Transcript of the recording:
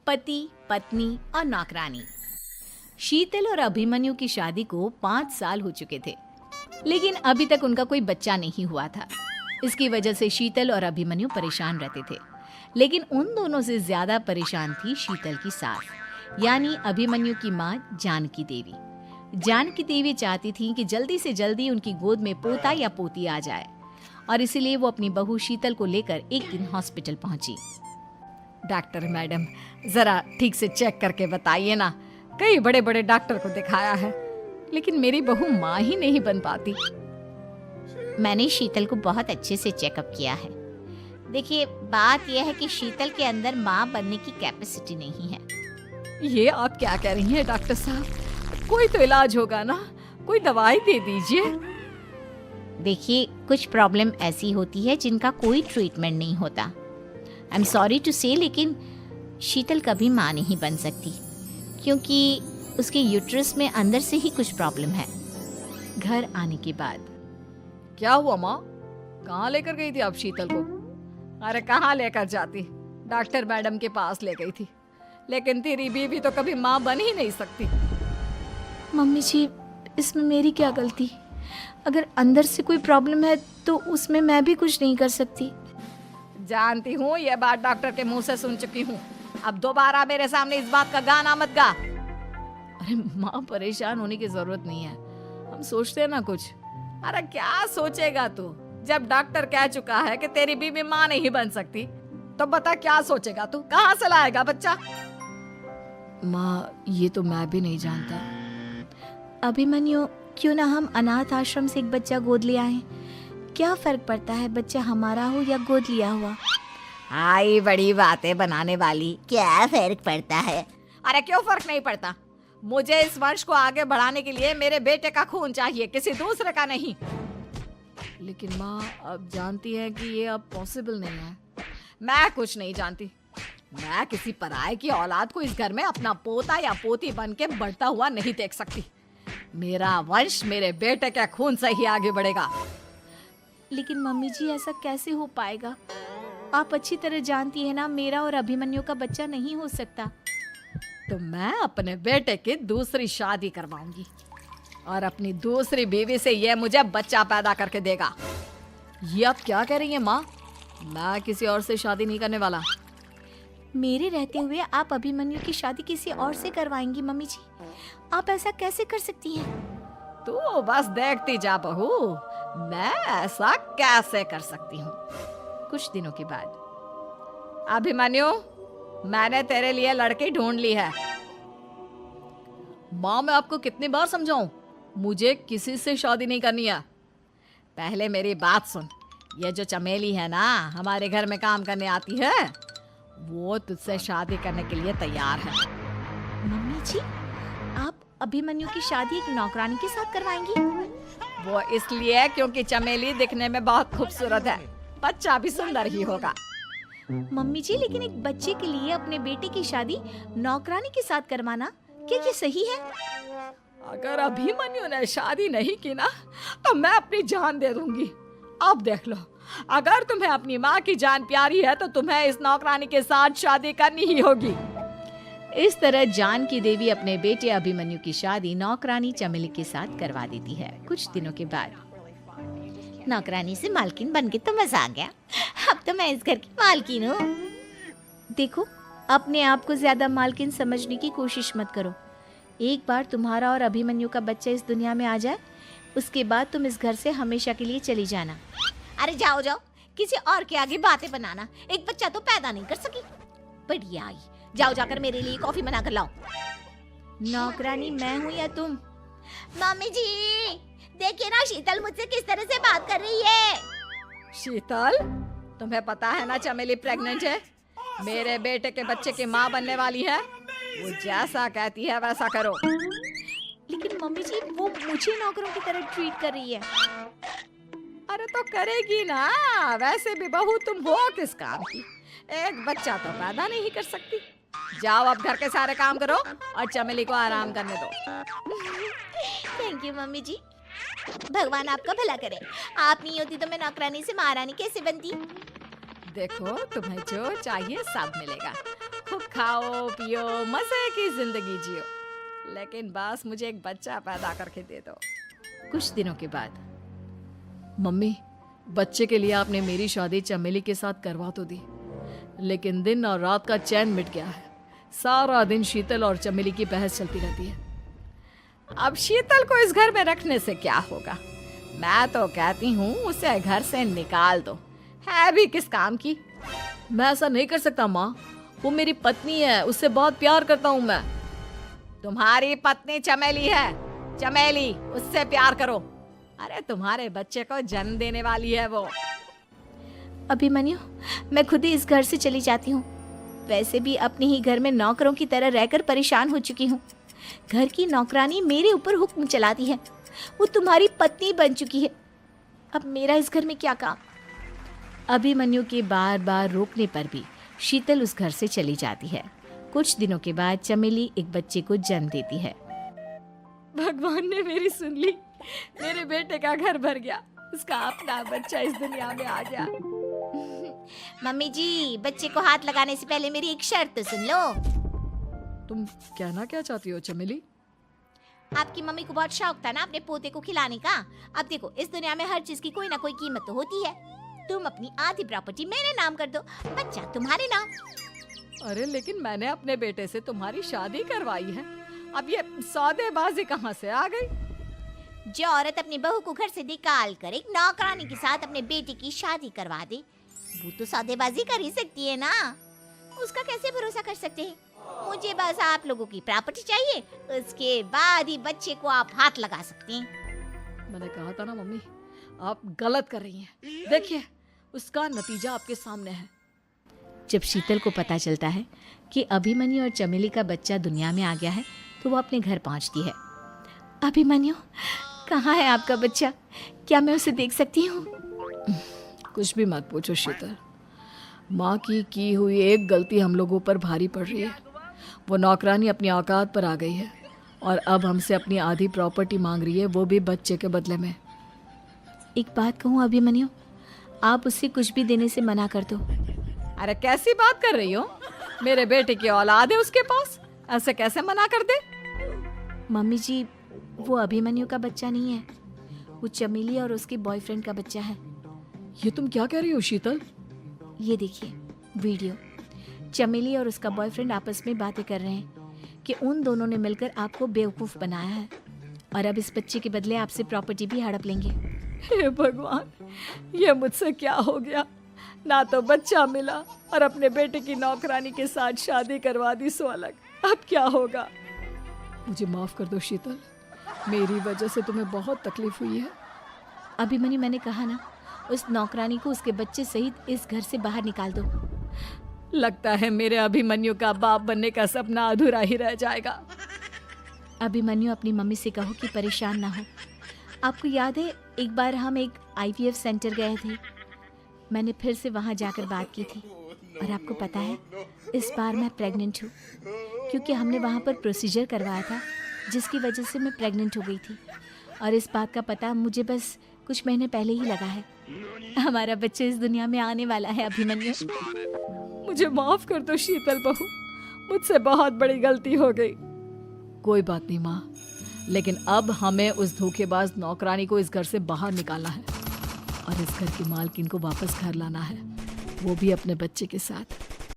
पति, पत्नी और नौकरानी। शीतल और अभिमन्यु की शादी को 5 साल हो चुके थे, लेकिन अभी तक उनका कोई बच्चा नहीं हुआ था। इसकी वजह से शीतल और अभिमन्यु परेशान रहते थे, लेकिन उन दोनों से ज्यादा परेशान थी शीतल की सास, यानी अभिमन्यु की माँ जानकी देवी। जानकी देवी चाहती थी कि जल्दी से जल्दी उनकी गोद में पोता या पोती आ जाए, और इसीलिए वो अपनी बहू शीतल को लेकर एक दिन हॉस्पिटल पहुंची। डॉक्टर मैडम, जरा ठीक से चेक करके बताइए ना। कई बड़े बड़े डॉक्टर को दिखाया है, लेकिन मेरी बहू माँ ही नहीं बन पाती। मैंने शीतल को बहुत अच्छे से चेकअप किया है। देखिए, बात यह है कि शीतल के अंदर माँ बनने की कैपेसिटी नहीं है। ये आप क्या कह रही हैं डॉक्टर साहब? कोई तो इलाज होगा ना, कोई दवाई दे दीजिए। देखिए, कुछ प्रॉब्लम ऐसी होती है जिनका कोई ट्रीटमेंट नहीं होता। आई एम सॉरी टू से, लेकिन शीतल कभी माँ नहीं बन सकती, क्योंकि उसके यूट्रस में अंदर से ही कुछ प्रॉब्लम है। घर आने के बाद क्या हुआ माँ? कहाँ लेकर गई थी आप शीतल को? अरे कहाँ लेकर जाती, डॉक्टर मैडम के पास ले गई थी। लेकिन तेरी बीवी तो कभी माँ बन ही नहीं सकती। मम्मी जी, इसमें मेरी क्या गलती? अगर अंदर से कोई प्रॉब्लम है तो उसमें मैं भी कुछ नहीं कर सकती। जानती हूँ, ये बात डॉक्टर के मुंह से सुन चुकी हूँ। अब दोबारा मेरे सामने इस बात का गाना मत गा। अरे माँ, परेशान होने की जरूरत नहीं है, हम सोचते हैं ना कुछ। अरे क्या सोचेगा तू? जब डॉक्टर कह चुका है कि तेरी बीवी माँ नहीं बन सकती, तो बता क्या सोचेगा तू? कहाँ से लाएगा बच्चा? माँ, ये तो मैं भी नहीं जानता। अभिमन्यु, क्यों ना हम अनाथ आश्रम से एक बच्चा गोद ले आए? क्या फर्क पड़ता है बच्चा हमारा हो या गोद लिया हुआ? आई बड़ी बातें बनाने वाली। क्या फर्क पड़ता है? अरे क्यों फर्क नहीं पड़ता? मुझे इस वंश को आगे बढ़ाने के लिए मेरे बेटे का खून चाहिए, किसी दूसरे का नहीं। लेकिन माँ, आप जानती हैं कि ये अब पॉसिबल नहीं है। मैं कुछ नहीं जानती। मैं किसी पराये की औलाद को इस घर में अपना पोता या पोती बन के बढ़ता हुआ नहीं देख सकती। मेरा वंश मेरे बेटे के खून से ही आगे बढ़ेगा। लेकिन मम्मी जी, ऐसा कैसे हो पाएगा? आप अच्छी तरह जानती है ना, मेरा और अभिमन्यु का बच्चा नहीं हो सकता। तो मैं अपने बेटे की दूसरी शादी करवाऊंगी, और अपनी दूसरी बीवी से ये मुझे बच्चा पैदा करके देगा। ये आप क्या कह रही हैं माँ? मैं किसी और से शादी नहीं करने वाला। मेरे रहते हुए आप अभिमन्यु की शादी किसी और से करवाएंगी? मम्मी जी, आप ऐसा कैसे कर सकती हैं? तू बस देखती जा बहू, मैं ऐसा कैसे कर सकती हूँ। कुछ दिनों के बाद, अभिमन्यु, मैंने तेरे लिए लड़की ढूंढ ली है। माँ, मैं आपको कितनी बार समझाऊं? मुझे किसी से शादी नहीं करनी है। पहले मेरी बात सुन। ये जो चमेली है ना, हमारे घर में काम करने आती है, वो तुझसे शादी करने के लिए तैयार है। मम्मी जी, आप अभिमन्यु की शादी एक नौकरानी के साथ करवाएंगी? वो इसलिए क्योंकि चमेली दिखने में बहुत खूबसूरत है, बच्चा भी सुंदर ही होगा। मम्मी जी, लेकिन एक बच्चे के लिए अपने बेटे की शादी नौकरानी के साथ करवाना, क्या ये सही है? अगर अभिमन्यु ने शादी नहीं की ना, तो मैं अपनी जान दे दूंगी। अब देख लो, अगर तुम्हें अपनी माँ की जान प्यारी है तो तुम्हें इस नौकरानी के साथ शादी करनी ही होगी। इस तरह जानकी देवी अपने बेटे अभिमन्यु की शादी नौकरानी चमेली के साथ करवा देती है। कुछ दिनों के बाद, नौकरानी से मालकिन बन के तो मजा आ गया। अब तो मैं इस घर की मालकिन हूँ। देखो, अपने आप को ज्यादा मालकिन समझने की कोशिश मत करो। एक बार तुम्हारा और अभिमन्यु का बच्चा इस दुनिया में आ जाए, उसके बाद तुम इस घर से हमेशा के लिए चली जाना। अरे जाओ जाओ, किसी और के आगे बातें बनाना। एक बच्चा तो पैदा नहीं कर सकी, बढ़िया आई। जाओ जाकर मेरे लिए कॉफी बना कर लाओ। नौकरानी मैं हूँ या तुम? मम्मी जी, देखिए ना शीतल मुझसे किस तरह से बात कर रही है। शीतल, तुम्हें पता है ना चमेली प्रेग्नेंट है, मेरे बेटे के बच्चे की माँ बनने वाली है। वो जैसा कहती है वैसा करो। लेकिन मम्मी जी, वो मुझे नौकरों की तरह ट्रीट कर रही है। अरे तो करेगी ना, वैसे भी बहू तुम हो किस काम की? एक बच्चा तो पैदा नहीं कर सकती। जाओ अब घर के सारे काम करो और चमेली को आराम करने दो। थैंक यू मम्मी जी, भगवान आपका भला करे। आप नहीं होती तो मैं नौकरानी से महारानी कैसे बनती। देखो, तुम्हें जो चाहिए सब मिलेगा। खूब खाओ पियो, मजे की जिंदगी जियो, लेकिन बस मुझे एक बच्चा पैदा करके दे दो। कुछ दिनों के बाद, मम्मी, बच्चे के लिए आपने मेरी शादी चमेली के साथ करवा तो दी, लेकिन दिन और रात का चैन मिट गया है। सारा दिन शीतल और चमेली की बहस चलती रहती है। अब शीतल को इस घर में रखने से क्या होगा? मैं तो कहती हूँ उसे घर से निकाल दो, है भी किस काम की। मैं ऐसा नहीं कर सकता माँ, वो मेरी पत्नी है, उससे बहुत प्यार करता हूँ मैं। तुम्हारी पत्नी चमेली है, चमेली, उससे प्यार करो। अरे तुम्हारे बच्चे को जन्म देने वाली है वो। अभिमन्यु, मैं खुद ही इस घर से चली जाती हूँ। वैसे भी अपने ही घर में नौकरों की तरह रहकर परेशान हो चुकी हूँ। घर की नौकरानी मेरे ऊपर हुक्म चलाती है, वो तुम्हारी पत्नी बन चुकी है। अब मेरा इस घर में क्या काम? अभिमन्यु के बार बार रोकने पर भी शीतल उस घर से चली जाती है। कुछ दिनों के बाद चमेली एक बच्चे को जन्म देती है। भगवान ने मेरी सुन ली, मेरे बेटे का घर भर गया, उसका अपना बच्चा इस दुनिया में आ गया। मम्मी जी, बच्चे को हाथ लगाने से पहले मेरी एक शर्त तो सुन लो। तुम कहना क्या चाहती हो चमेली? आपकी मम्मी को बहुत शौक था ना अपने पोते को खिलाने का। अब देखो, इस दुनिया में हर चीज की कोई ना कोई कीमत तो होती है। तुम अपनी आधी प्रॉपर्टी मेरे नाम कर दो, बच्चा तुम्हारे नाम। अरे लेकिन मैंने अपने बेटे से तुम्हारी शादी करवाई है, अब ये सौदेबाजी कहाँ से आ गई? जो औरत अपनी बहू को घर से निकाल कर एक नौकरानी के साथ अपने बेटे की शादी करवा दे, वो तो सौदेबाजी कर ही सकती है ना। उसका कैसे भरोसा कर सकते हैं? मुझे बस आप लोगों की प्रॉपर्टी चाहिए, उसके बाद ही बच्चे को आप हाथ लगा सकते हैं। मैंने कहा था ना मम्मी, आप गलत कर रही हैं। देखिए, उसका नतीजा आपके सामने है। जब शीतल को पता चलता है कि अभिमन्यु और चमेली का बच्चा दुनिया में आ गया है, तो वो अपने घर पहुंचती है। अभिमन्यु, कहाँ है आपका बच्चा? क्या मैं उसे देख सकती हूँ? कुछ भी मत पूछो शीतल, माँ की हुई एक गलती हम लोगों पर भारी पड़ रही है। वो नौकरानी अपनी औकात पर आ गई है और अब हमसे अपनी आधी प्रॉपर्टी मांग रही है, वो भी बच्चे के बदले में। एक बात कहूँ अभिमन्यु, आप उससे कुछ भी देने से मना कर दो। अरे कैसी बात कर रही हो? मेरे बेटे की औलाद है उसके पास, ऐसे कैसे मना कर दे? मम्मी जी, वो अभिमन्यु का बच्चा नहीं है, वो चमेली और उसके बॉयफ्रेंड का बच्चा है। ये तुम क्या कह रही हो शीतल? ये देखिए वीडियो, चमेली और उसका बॉयफ्रेंड आपस में बातें कर रहे हैं कि उन दोनों ने मिलकर आपको बेवकूफ़ बनाया है और अब इस बच्चे के बदले आपसे प्रॉपर्टी भी हड़प लेंगे। हे भगवान, ये मुझसे क्या हो गया? ना तो बच्चा मिला और अपने बेटे की नौकरानी के साथ शादी करवा दी सो अलग। अब क्या होगा? मुझे माफ़ कर दो शीतल, मेरी वजह से तुम्हें बहुत तकलीफ हुई है। अभिमन्यु, मैंने कहा ना, उस नौकरानी को उसके बच्चे सहित इस घर से बाहर निकाल दो। लगता है मेरे अभिमन्यु का बाप बनने का सपना अधूरा ही रह जाएगा। अभिमन्यु, अपनी मम्मी से कहो कि परेशान ना हो। आपको याद है एक बार हम एक IVF सेंटर गए थे, मैंने फिर से वहाँ जाकर बात की थी और आपको पता है इस बार मैं प्रेग्नेंट हूँ, क्योंकि हमने वहाँ पर प्रोसीजर करवाया था जिसकी वजह से मैं प्रेग्नेंट हो गई थी और इस बात का पता मुझे बस कुछ महीने पहले ही लगा है। हमारा बच्चा इस दुनिया में आने वाला है अभिमन्यु। मुझे माफ कर दो शीतल बहू, मुझसे बहुत बड़ी गलती हो गई। कोई बात नहीं माँ, लेकिन अब हमें उस धोखेबाज नौकरानी को इस घर से बाहर निकालना है और इस घर की मालकिन को वापस घर लाना है, वो भी अपने बच्चे के साथ।